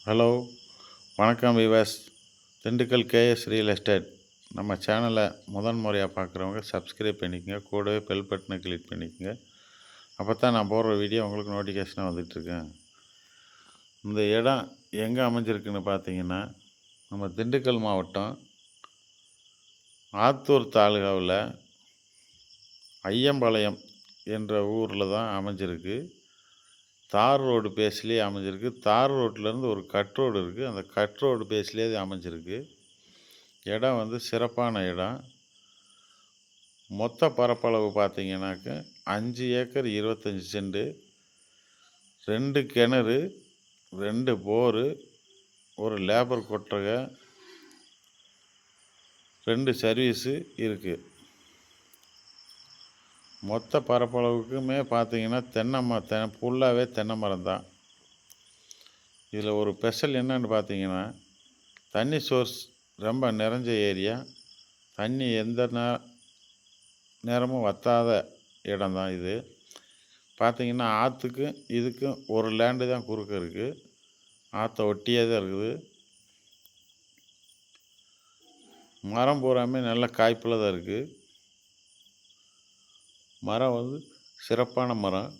Hello, வணக்கம் விவாஸ். Dindigul KS real estate. நம்ம சேனலை முறையாக பார்க்குறவங்க சப்ஸ்கிரைப் பண்ணிக்கங்க, கூடவே பெல் பட்டனை கிளிக் பண்ணிக்கங்க. அப்போ தான் நான் போடுற வீடியோ உங்களுக்கு நோட்டிஃபிகேஷனாக வந்துட்டுருக்கேன். இந்த இடம் எங்கே அமைஞ்சிருக்குன்னு பார்த்தீங்கன்னா, நம்ம திண்டுக்கல் மாவட்டம் ஆத்தூர் தாலுகாவில் ஐயம்பாளையம் என்ற ஊரில் தான் அமைஞ்சிருக்கு. தார் ரோடு பேஸ்லேயே அமைஞ்சிருக்கு. தார் ரோட்லேருந்து ஒரு கட் ரோடு இருக்குது. அந்த கட் ரோடு பேஸ்லேயே அது அமைஞ்சிருக்கு. இடம் வந்து சிறப்பான இடம். மொத்த பரப்பளவு பார்த்தீங்கன்னாக்க 5 ஏக்கர் 25 சென்ட், 2 கிணறு, 2 போரு, ஒரு லேபர் கொட்டகை, 2 சர்வீஸு இருக்குது. மொத்த பரப்பளவுக்குமே பார்த்தீங்கன்னா ஃபுல்லாகவே தென்னை மரம் தான். இதில் ஒரு ஸ்பெஷல் என்னன்னு பார்த்தீங்கன்னா, தண்ணி சோர்ஸ் ரொம்ப நிறைஞ்ச ஏரியா. தண்ணி எந்த நேரமும் வற்றாத இடம் தான் இது. பார்த்தீங்கன்னா ஆற்றுக்கும் இதுக்கும் ஒரு லேண்டு தான் குறுக்க இருக்குது. ஆற்றை ஒட்டியே தான் இருக்குது. மரம் பூராமே நல்ல காய்ப்பில் தான் இருக்குது. மரம் வந்து சிறப்பான மரம்.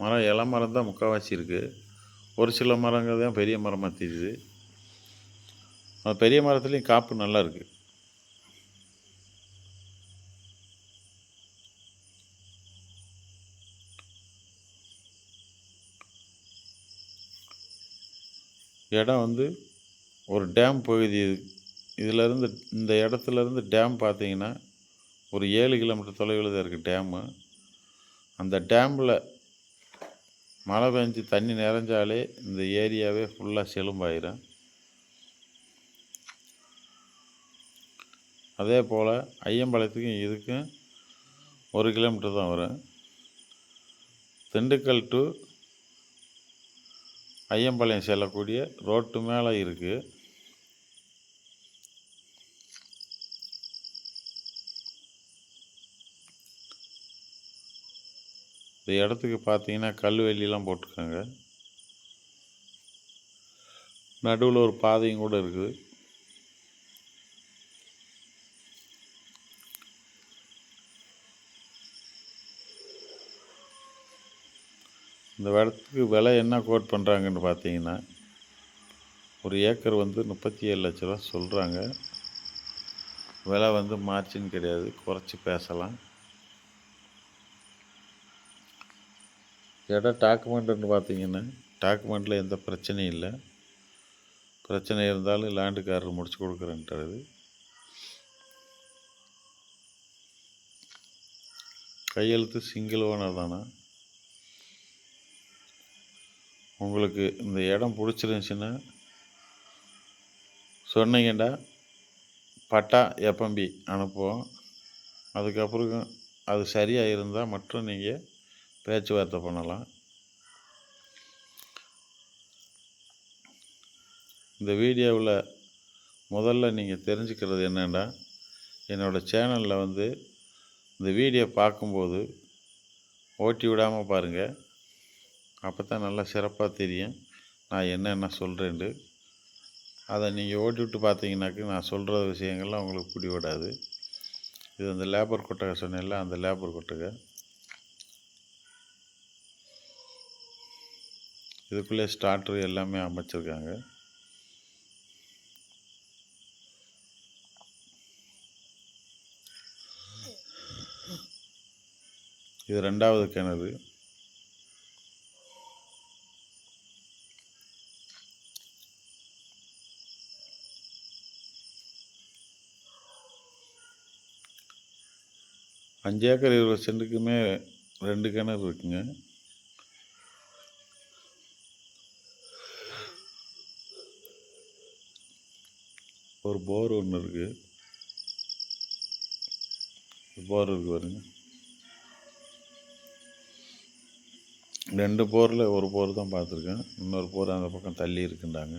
மரம் இலை மரம் தான் முக்கால்வாசி இருக்குது. ஒரு சில மரங்கள் தான் பெரிய மரமாக தெரியுது. அந்த பெரிய மரத்துலேயும் காப்பு நல்லா இருக்குது. இடம் வந்து ஒரு டேம் பகுதி. இதிலேருந்து இந்த இடத்துலேருந்து டேம் பார்த்தீங்கன்னா ஒரு 7 கிலோமீட்டர் தொலைவில் தான் இருக்குது டேமு. அந்த டேமில் மழை பெஞ்சு தண்ணி நிறைஞ்சாலே இந்த ஏரியாவே ஃபுல்லாக செழும்பாயிரும். அதே போல் ஐயம்பாளையத்துக்கும் இதுக்கும் 1 கிலோமீட்டர் தான் வரும். திண்டுக்கல் டு ஐயம்பாளையம் செல்லக்கூடிய ரோட்டு மேலே இருக்குது. இந்த இடத்துக்கு பார்த்தீங்கன்னா கல்வெளியெல்லாம் போட்டிருக்காங்க. நடுவில் ஒரு பாதையும் கூட இருக்குது. இந்த இடத்துக்கு விலை என்ன கோட் பண்ணுறாங்கன்னு பார்த்தீங்கன்னா, ஒரு ஏக்கர் வந்து 37 லட்ச ரூபா சொல்கிறாங்க. விலை வந்து மார்ஜின் கிடையாது, குறைச்சி பேசலாம். இடம் டாக்குமெண்ட்டுன்னு பார்த்தீங்கன்னா, டாக்குமெண்ட்டில் எந்த பிரச்சனையும் இல்லை. பிரச்சனை இருந்தாலும் லேண்டுக்காரர் முடிச்சு கொடுக்குறேன்ட்டாரு. கையெழுத்து சிங்கிள் ஓனர் தானே. உங்களுக்கு இந்த இடம் பிடிச்சிருந்துச்சின்னா சொன்னீங்கண்டா பட்டா எஃப்எம்பி அனுப்புவோம். அதுக்கப்புறம் அது சரியாக இருந்தால் மட்டும் நீங்கள் பேச்சுவார்த்தை பண்ணலாம். இந்த வீடியோவில் முதல்ல நீங்கள் தெரிஞ்சுக்கிறது என்னென்னா, என்னோடய சேனலில் வந்து இந்த வீடியோ பார்க்கும்போது ஓட்டி விடாமல் பாருங்கள். அப்போ தான் நல்லா சிறப்பாக தெரியும் நான் என்னென்ன சொல்கிறேன்ட்டு. அதை நீங்கள் ஓட்டி விட்டு பார்த்தீங்கன்னாக்க நான் சொல்கிற விஷயங்கள்லாம் உங்களுக்கு பிடிவிடாது. இது அந்த லேபர் கொட்டகை சொன்னேன்ல, அந்த லேபர் கொட்டகை. இதுக்குள்ளே ஸ்டார்டர் எல்லாமே அமைச்சிருக்காங்க. இது 2வது கிணறு. அஞ்சு ஏக்கர் 20 சென்ட்டுக்குமே 2 கிணறு இருக்குங்க. ஒரு போர் ஒன்று இருக்குது. போர் இருக்குது பாருங்க. 2 போரில் ஒரு போர் தான் பார்த்துருக்கேன். இன்னொரு போர் அந்த பக்கம் தள்ளி இருக்குண்டாங்க.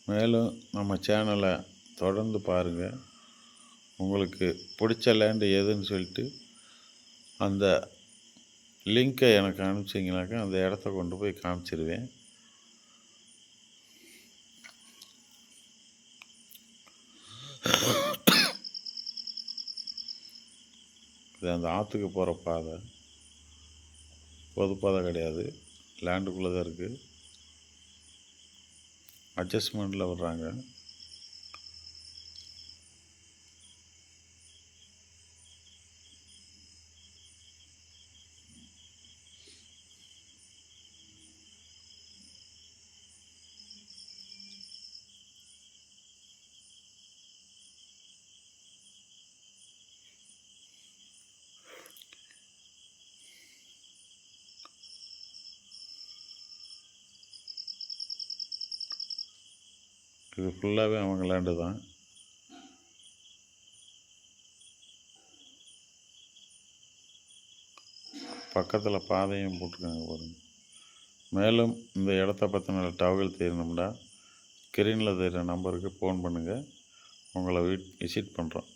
மேலும் நம்ம சேனலை தொடர்ந்து பாருங்கள். உங்களுக்கு பிடிச்ச லேண்டு எதுன்னு சொல்லிட்டு அந்த லிங்க்கை எனக்கு அனுப்பிச்சிங்கனாக்கா அந்த இடத்த கொண்டு போய் காமிச்சிருவேன். இது அந்த ஆற்றுக்கு போகிற பாதை, பொது பாதை கிடையாது, லேண்டுக்குள்ளே தான் இருக்குது. அட்ஜஸ்ட்மெண்ட்டில் விட்றாங்க. இது ஃபுல்லாகவே அவங்க லேண்டு தான். பக்கத்தில் பாதையும் போட்டிருக்காங்க பாருங்கள். மேலும் இந்த இடத்த பற்றின தகவல் தெரியணும்னா ஸ்க்ரீனில் தெரிகிற நம்பருக்கு ஃபோன் பண்ணுங்கள். உங்களை விசிட் பண்ணுறோம்.